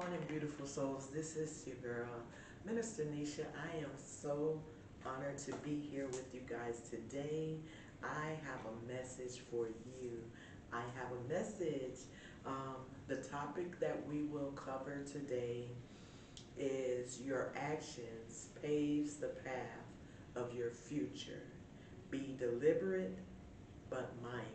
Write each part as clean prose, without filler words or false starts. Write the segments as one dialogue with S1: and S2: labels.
S1: morning, beautiful souls. This is your girl, Minister Nisha. I am so honored to be here with you guys today. I have a message for you. I have a message. The topic that we will cover today is your actions paves the path of your future. Be deliberate but mindful.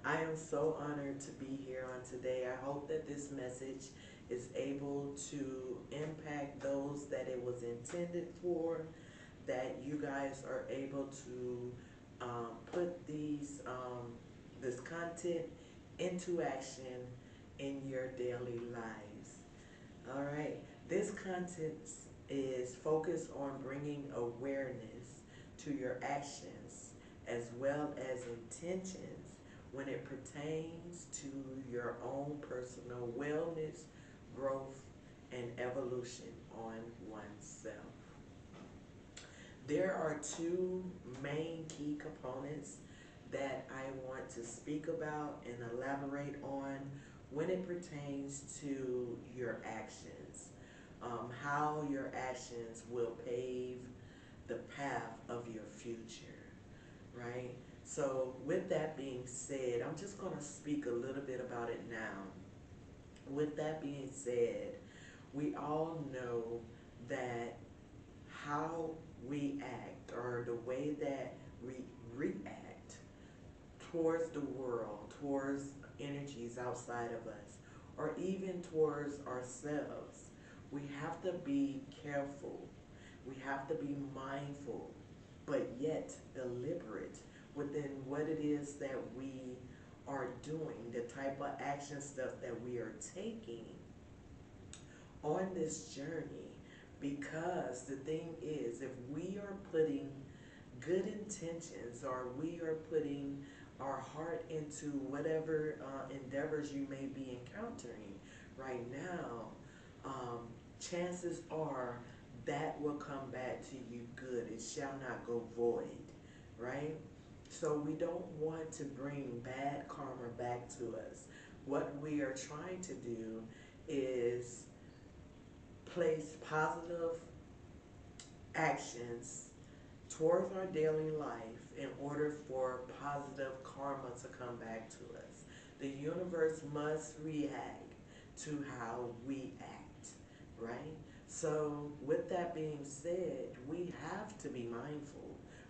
S1: I am so honored to be here on today. I hope that this message is able to impact those that it was intended for, that you guys are able to put this content into action in your daily lives. All right, this content is focused on bringing awareness to your actions as well as intentions when it pertains to your own personal wellness, growth, and evolution on oneself. There are two main key components that I want to speak about and elaborate on when it pertains to your actions. How your actions will pave the path of your future, right? So, with that being said, I'm just going to speak a little bit about it now. With that being said, we all know that how we act, or the way that we react towards the world, towards energies outside of us, or even towards ourselves, we have to be careful. We have to be mindful, but yet deliberate within what it is that we are doing, the type of action stuff that we are taking on this journey. Because the thing is, if we are putting good intentions, or we are putting our heart into whatever endeavors you may be encountering right now, chances are that will come back to you good. It shall not go void, right? So we don't want to bring bad karma back to us. What we are trying to do is place positive actions towards our daily life in order for positive karma to come back to us. The universe must react to how we act, right? So, with that being said, we have to be mindful.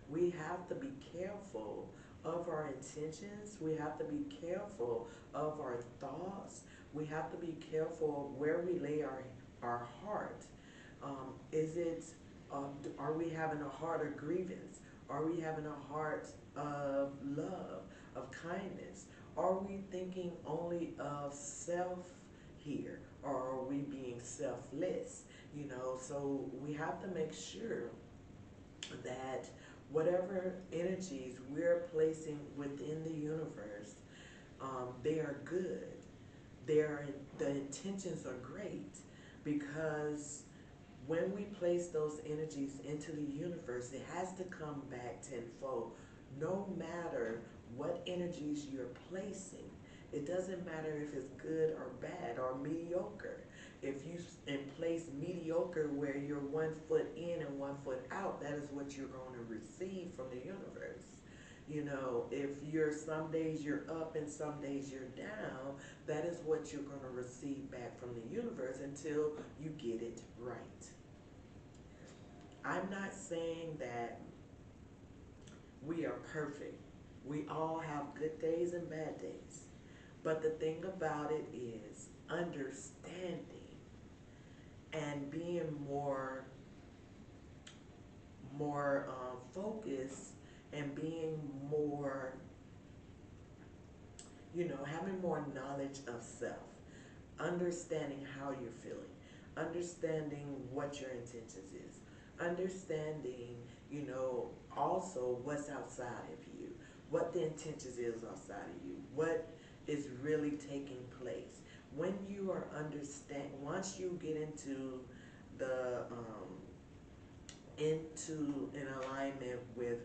S1: We have to be careful of our intentions. We have to be careful of our thoughts. We have to be careful of where we lay our heart. Is it, are we having a heart of grievance? Are we having a heart of love, of kindness? Are we thinking only of self here? Or are we being selfless? So we have to make sure that whatever energies we're placing within the universe, they are good. The intentions are great, because when we place those energies into the universe, it has to come back tenfold. No matter what energies you're placing, it doesn't matter if it's good or bad or mediocre. If you place mediocre where you're 1 foot in and 1 foot out, that is what you're going to receive from the universe. If you're some days you're up and some days you're down, that is what you're going to receive back from the universe until you get it right. I'm not saying that we are perfect. We all have good days and bad days. But the thing about it is understanding and being more focused, and being more, having more knowledge of self, understanding how you're feeling, understanding what your intentions is, understanding, also what's outside of you, what the intentions is outside of you, what is really taking place. When you are once you get into the into an alignment with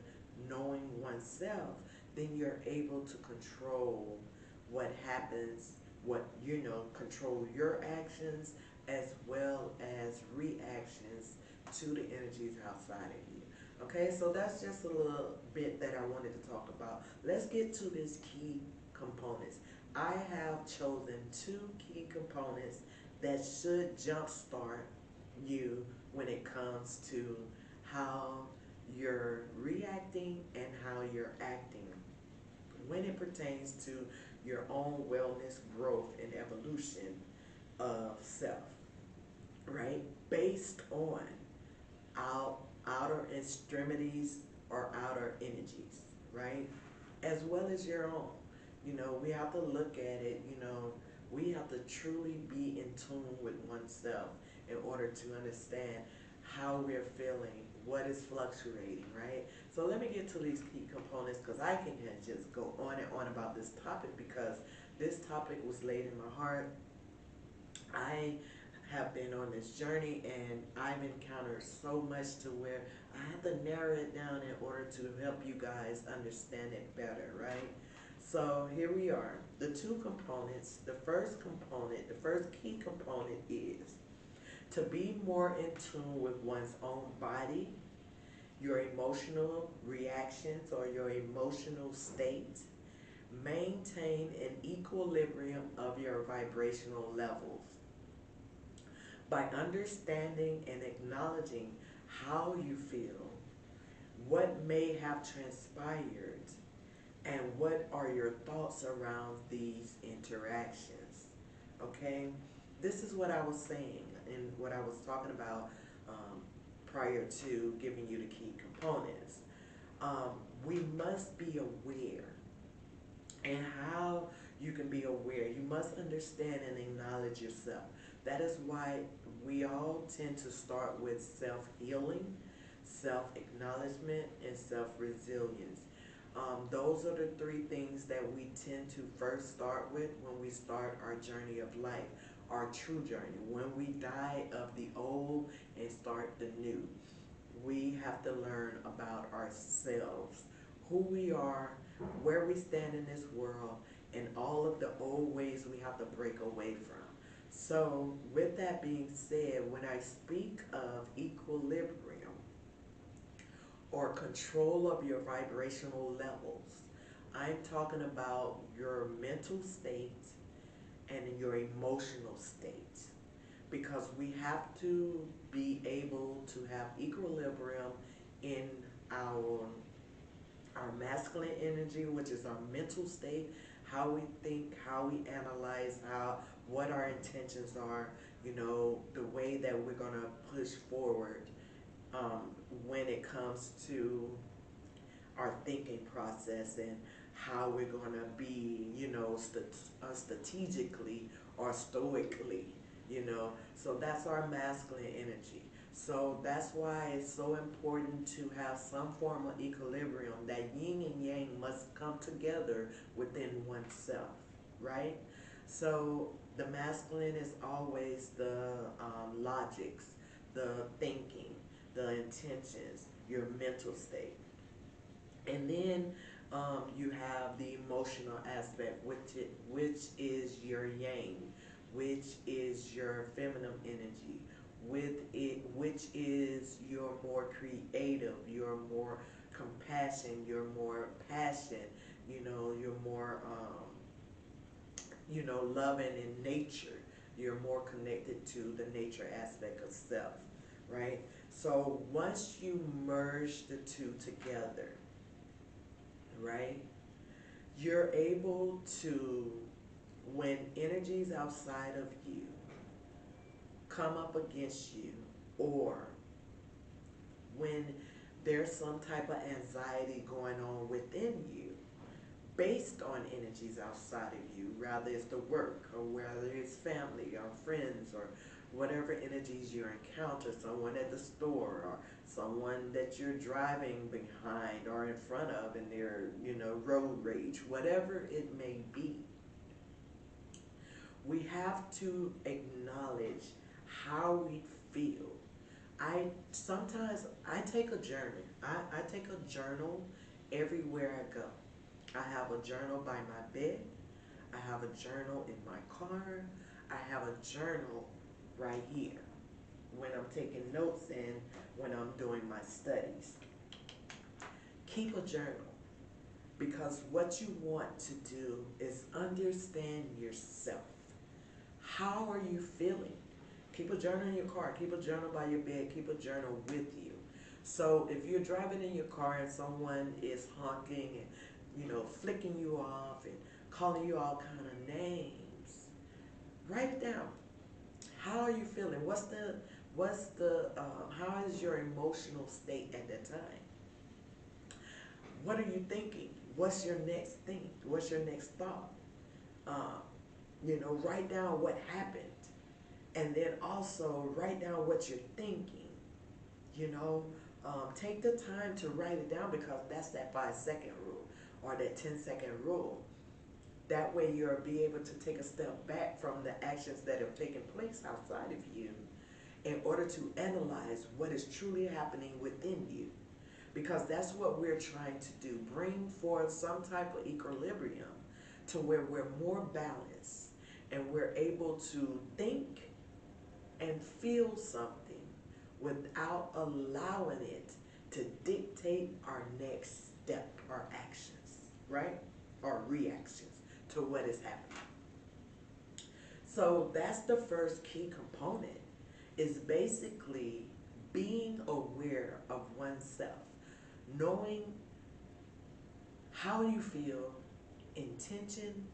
S1: knowing oneself, then you're able to control what happens what, control your actions as well as reactions to the energies outside of you. Okay, so that's just a little bit that I wanted to talk about. Let's get to this key components. I have chosen two key components that should jumpstart you when it comes to how you're reacting and how you're acting when it pertains to your own wellness, growth, and evolution of self, right? Based on outer extremities or outer energies, right? As well as your own. We have to look at it, we have to truly be in tune with oneself in order to understand how we're feeling, what is fluctuating, right? So let me get to these key components because I can just go on and on about this topic because this topic was laid in my heart. I have been on this journey and I've encountered so much to where I have to narrow it down in order to help you guys understand it better, right? So here we are. The two components, the first key component is to be more in tune with one's own body, your emotional reactions or your emotional state. Maintain an equilibrium of your vibrational levels. By understanding and acknowledging how you feel, what may have transpired, and what are your thoughts around these interactions. Okay? This is what I was saying and what I was talking about prior to giving you the key components. We must be aware. And how you can be aware, you must understand and acknowledge yourself. That is why we all tend to start with self-healing, self-acknowledgement, and self-resilience. Those are the three things that we tend to first start with when we start our journey of life, our true journey. When we die of the old and start the new, we have to learn about ourselves, who we are, where we stand in this world, and all of the old ways we have to break away from. So, with that being said, when I speak of equilibrium or control of your vibrational levels, I'm talking about your mental state and your emotional state. Because we have to be able to have equilibrium in our masculine energy, which is our mental state, how we think, how we analyze, what our intentions are, the way that we're gonna push forward when it comes to our thinking process and how we're gonna be, strategically or stoically, So that's our masculine energy. So that's why it's so important to have some form of equilibrium. That yin and yang must come together within oneself, right? So the masculine is always the logics, the thinking, the intentions, your mental state. And then you have the emotional aspect, which is your yang, which is your feminine energy, which is your more creative, your more compassion, your more passion, you're more, loving in nature. You're more connected to the nature aspect of self, right? So once you merge the two together, right, you're able to, when energies outside of you come up against you, or when there's some type of anxiety going on within you based on energies outside of you, rather it's the work or whether it's family or friends or whatever energies you encounter, someone at the store or someone that you're driving behind or in front of and they're, road rage, whatever it may be. We have to acknowledge how we feel. Sometimes I take a journey. I take a journal everywhere I go. I have a journal by my bed. I have a journal in my car. I have a journal right here when I'm taking notes and when I'm doing my studies. Keep a journal, because what you want to do is understand yourself. How are you feeling? Keep a journal in your car. Keep a journal by your bed. Keep a journal with you. So if you're driving in your car and someone is honking and, flicking you off and calling you all kind of names, write it down. How are you feeling? How is your emotional state at that time? What are you thinking? What's your next thing? What's your next thought? Write down what happened. And then also write down what you're thinking. Take the time to write it down, because that's that 5-second rule or that 10-second rule. That way you'll be able to take a step back from the actions that have taken place outside of you in order to analyze what is truly happening within you. Because that's what we're trying to do, bring forth some type of equilibrium to where we're more balanced and we're able to think and feel something without allowing it to dictate our next step, our actions, right? Our reactions to what is happening. So that's the first key component, is basically being aware of oneself, knowing how you feel, intention,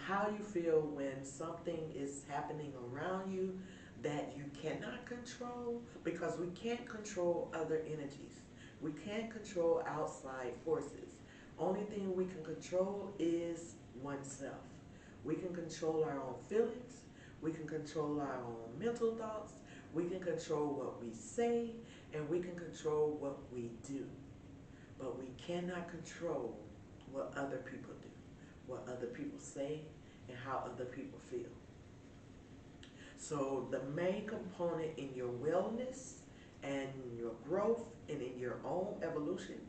S1: how you feel when something is happening around you that you cannot control, because we can't control other energies. We can't control outside forces. Only thing we can control is oneself. We can control our own feelings. We can control our own mental thoughts. We can control what we say, and we can control what we do. But we cannot control what other people do, what other people say, and how other people feel. So the main component in your wellness and your growth and in your own evolution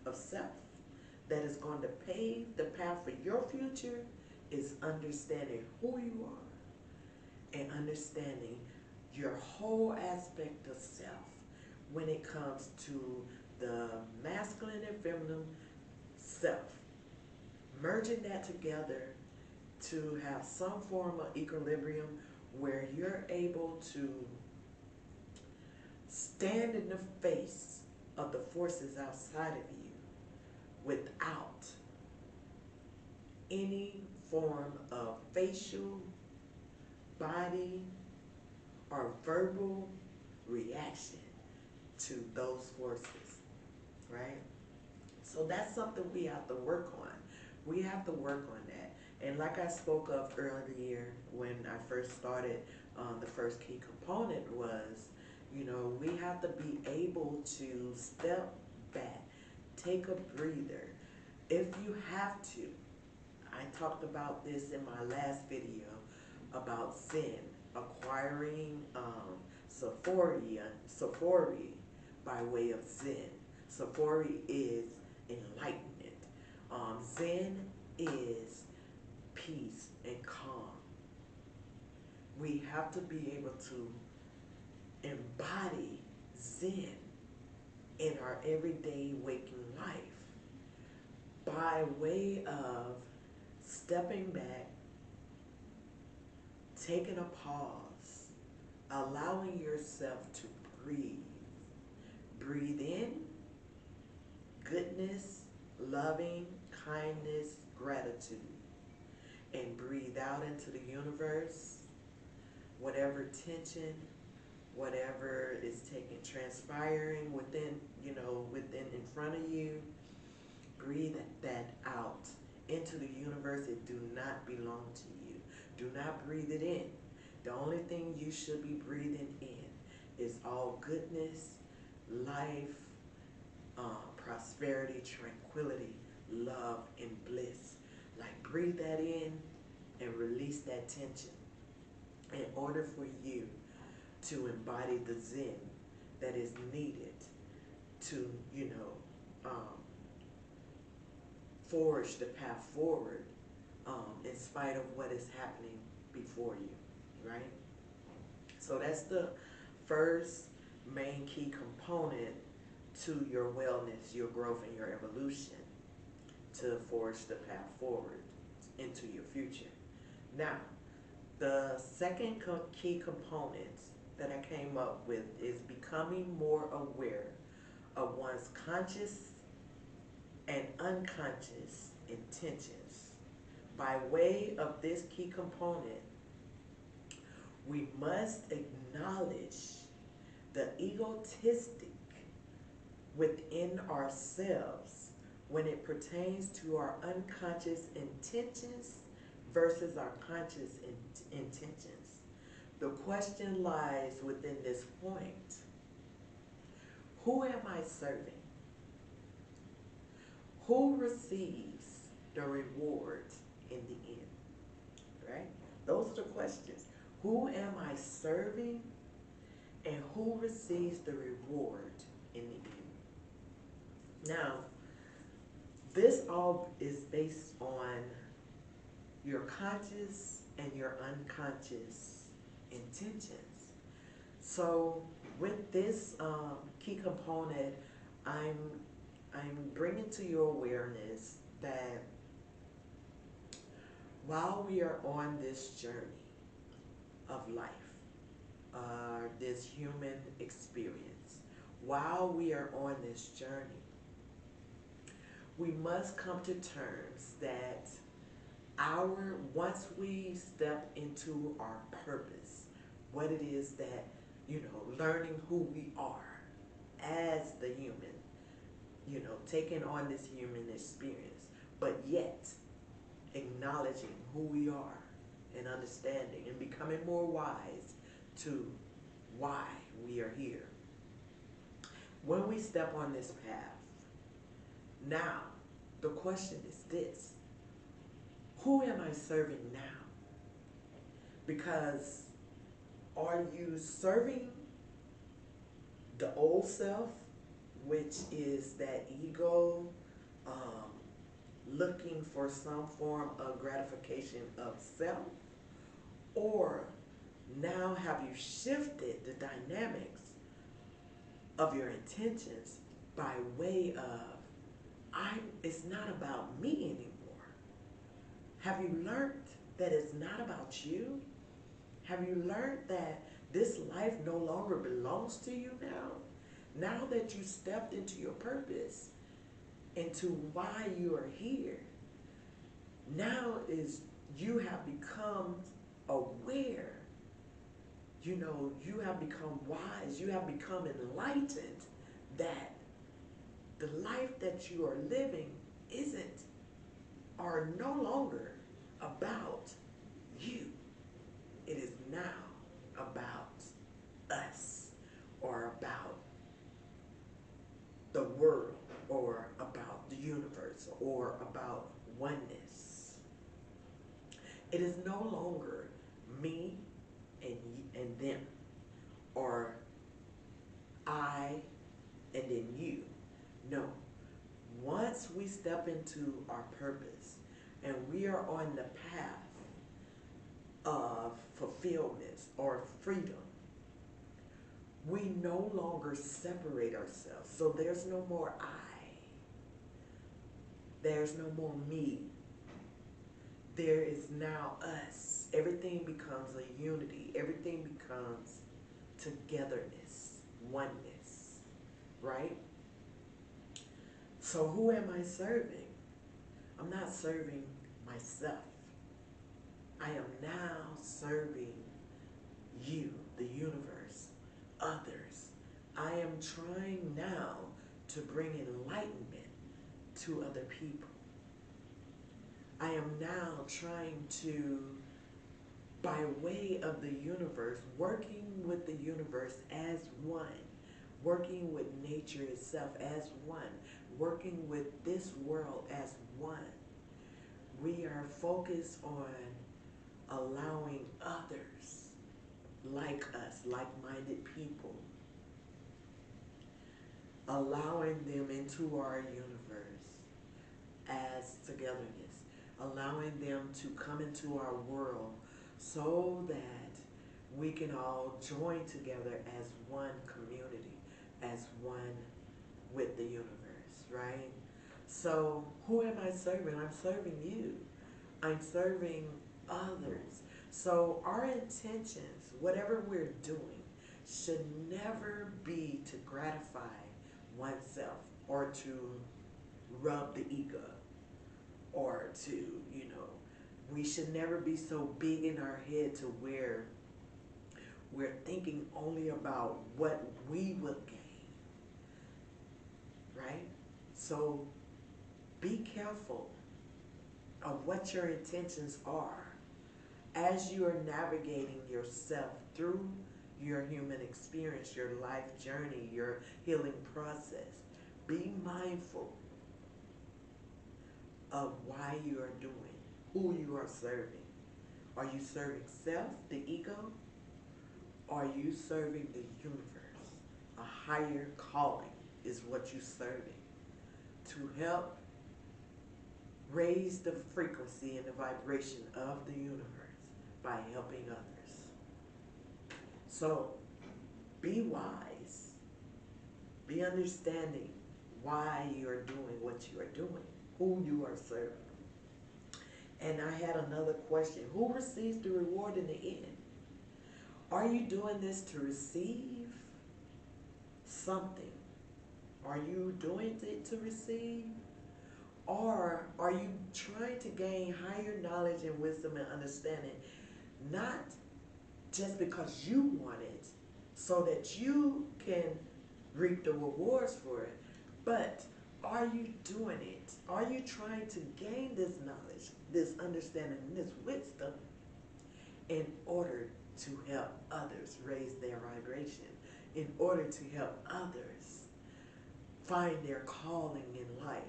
S1: of self that is going to pave the path for your future is understanding who you are and understanding your whole aspect of self when it comes to the masculine and feminine self. Merging that together to have some form of equilibrium where you're able to stand in the face of the forces outside of you without any form of facial, body, or verbal reaction to those forces, right? So that's something we have to work on. We have to work on that. And like I spoke of earlier when I first started, the first key component was, we have to be able to step back, take a breather. If you have to, I talked about this in my last video about Zen, acquiring Sephori by way of Zen. Sephori is enlightenment. Zen is peace and calm. We have to be able to embody Zen in our everyday waking life by way of stepping back, taking a pause, allowing yourself to breathe. Breathe in goodness, loving, kindness, gratitude. And breathe out into the universe whatever tension, whatever is transpiring within in front of you. Breathe that out into the universe. It do not belong to you. Do not breathe it in. The only thing you should be breathing in is all goodness, life, prosperity, tranquility, love, and bliss. Like, breathe that in and release that tension in order for you to embody the Zen that is needed to, forge the path forward in spite of what is happening before you, right? So that's the first main key component to your wellness, your growth, and your evolution to forge the path forward into your future. Now, the second key component that I came up with is becoming more aware of one's conscious and unconscious intentions. By way of this key component, we must acknowledge the egotistic within ourselves when it pertains to our unconscious intentions versus our conscious intentions. The question lies within this point. Who am I serving? Who receives the reward in the end? Right? Those are the questions. Who am I serving and who receives the reward in the end? Now, this all is based on your conscious and your unconscious intentions. So with this key component, I'm bringing to your awareness that while we are on this journey of life, this human experience, while we are on this journey, we must come to terms that once we step into our purpose, what it is that, learning who we are as the human, taking on this human experience, but yet acknowledging who we are and understanding and becoming more wise to why we are here. When we step on this path, now the question is this: who am I serving now? Because are you serving the old self, which is that ego, looking for some form of gratification of self? Or now have you shifted the dynamics of your intentions by way of, it's not about me anymore? Have you learned that it's not about you? Have you learned that this life no longer belongs to you now? Now that you stepped into your purpose, into why you are here, now is you have become aware. You have become wise. You have become enlightened that the life that you are living isn't or no longer about you. It is now about us, or about the world, or about the universe, or about oneness. It is no longer me and them, or I and then you. No. Once we step into our purpose and we are on the path of fulfillment or freedom, we no longer separate ourselves. So there's no more I. There's no more me. There is now us. Everything becomes a unity. Everything becomes togetherness, oneness, right? So who am I serving? I'm not serving myself. I am now serving you, the universe, others. I am trying now to bring enlightenment to other people. I am now trying to, by way of the universe, working with the universe as one, working with nature itself as one, working with this world as one. We are focused on allowing others like us, like-minded people, allowing them into our universe as togetherness. allowing them to come into our world so that we can all join together as one community, as one with the universe, right? So, who am I serving? I'm serving you. I'm serving others. So, our intentions, whatever we're doing, should never be to gratify oneself or to rub the ego or to, we should never be so big in our head to where we're thinking only about what we will gain, right? So be careful of what your intentions are as you are navigating yourself through your human experience, your life journey, your healing process. Be mindful of why you are doing, who you are serving. Are you serving self, the ego? Are you serving the universe? A higher calling is what you're serving to help raise the frequency and the vibration of the universe by helping others. So be wise, be understanding why you are doing what you are doing, who you are serving. And I had another question. Who receives the reward in the end? Are you doing this to receive something? Are you doing it to receive? Or are you trying to gain higher knowledge and wisdom and understanding, not just because you want it, so that you can reap the rewards for it, but are you doing it? Are you trying to gain this knowledge, this understanding, this wisdom in order to help others raise their vibration, in order to help others find their calling in life,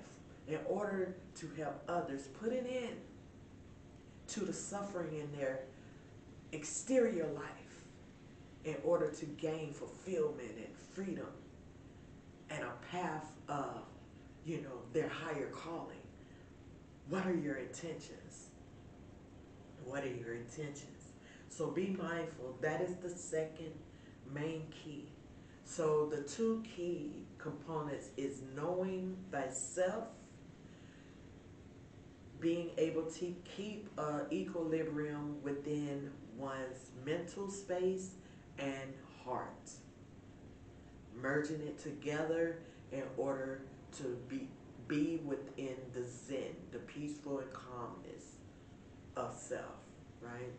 S1: in order to help others put an end to the suffering in their exterior life, in order to gain fulfillment and freedom and a path of, their higher calling? What are your intentions? What are your intentions? So be mindful. That is the second main key. So the two key components is knowing thyself, being able to keep equilibrium within one's mental space and heart, merging it together in order to be within the Zen, the peaceful and calmness of self, right?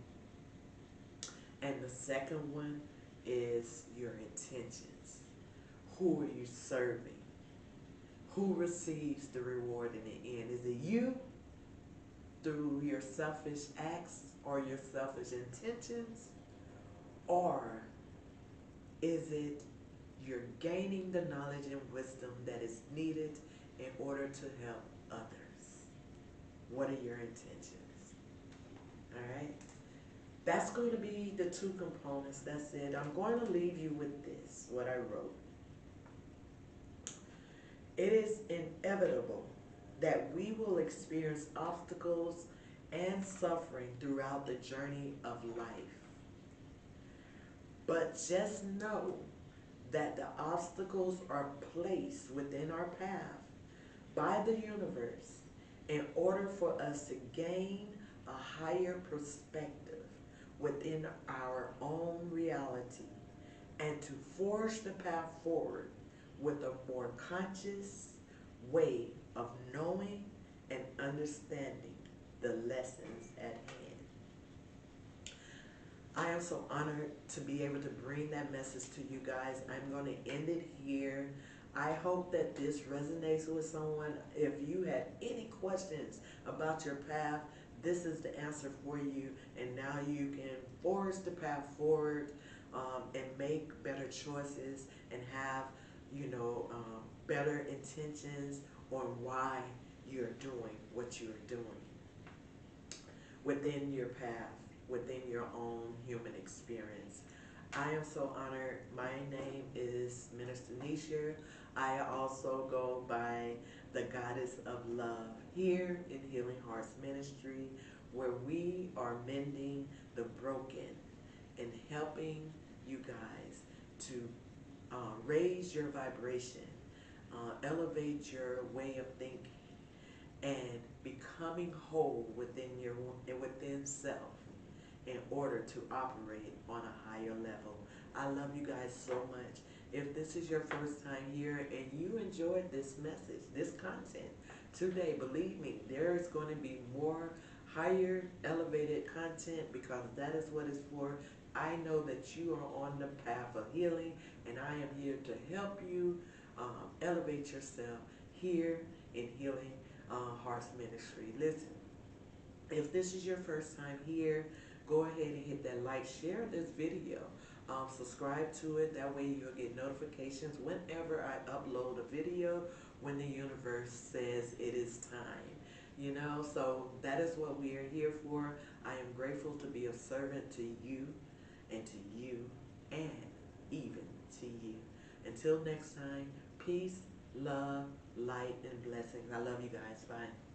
S1: And the second one is your intentions. Who are you serving? Who receives the reward in the end? Is it you through your selfish acts or your selfish intentions? Or is it you're gaining the knowledge and wisdom that is needed in order to help others? What are your intentions? All right? That's going to be the two components. That's it. I'm going to leave you with this, what I wrote. It is inevitable that we will experience obstacles and suffering throughout the journey of life. But just know that the obstacles are placed within our path by the universe in order for us to gain a higher perspective within our own reality and to forge the path forward with a more conscious way of knowing and understanding the lessons at hand. I am so honored to be able to bring that message to you guys. I'm going to end it here. I hope that this resonates with someone. If you had any questions about your path, this is the answer for you. And now you can forge the path forward and make better choices and have, better intentions on why you're doing what you're doing within your path, within your own human experience. I am so honored. My name is Minister Nisha. I also go by the Goddess of Love. here in Healing Hearts Ministry, where we are mending the broken and helping you guys to raise your vibration, elevate your way of thinking, and becoming whole within self in order to operate on a higher level. I love you guys so much. If this is your first time here and you enjoyed this message, this content today, believe me, there is going to be more higher elevated content because that is what it's for. I know that you are on the path of healing, and I am here to help you elevate yourself here in Healing Hearts Ministry. Listen, if this is your first time here, go ahead and hit that like, share this video, subscribe to it. That way you'll get notifications whenever I upload a video, when the universe says it is time. You know, so that is what we are here for. I am grateful to be a servant to you and to you and even to you. Until next time, peace, love, light, and blessings. I love you guys. Bye.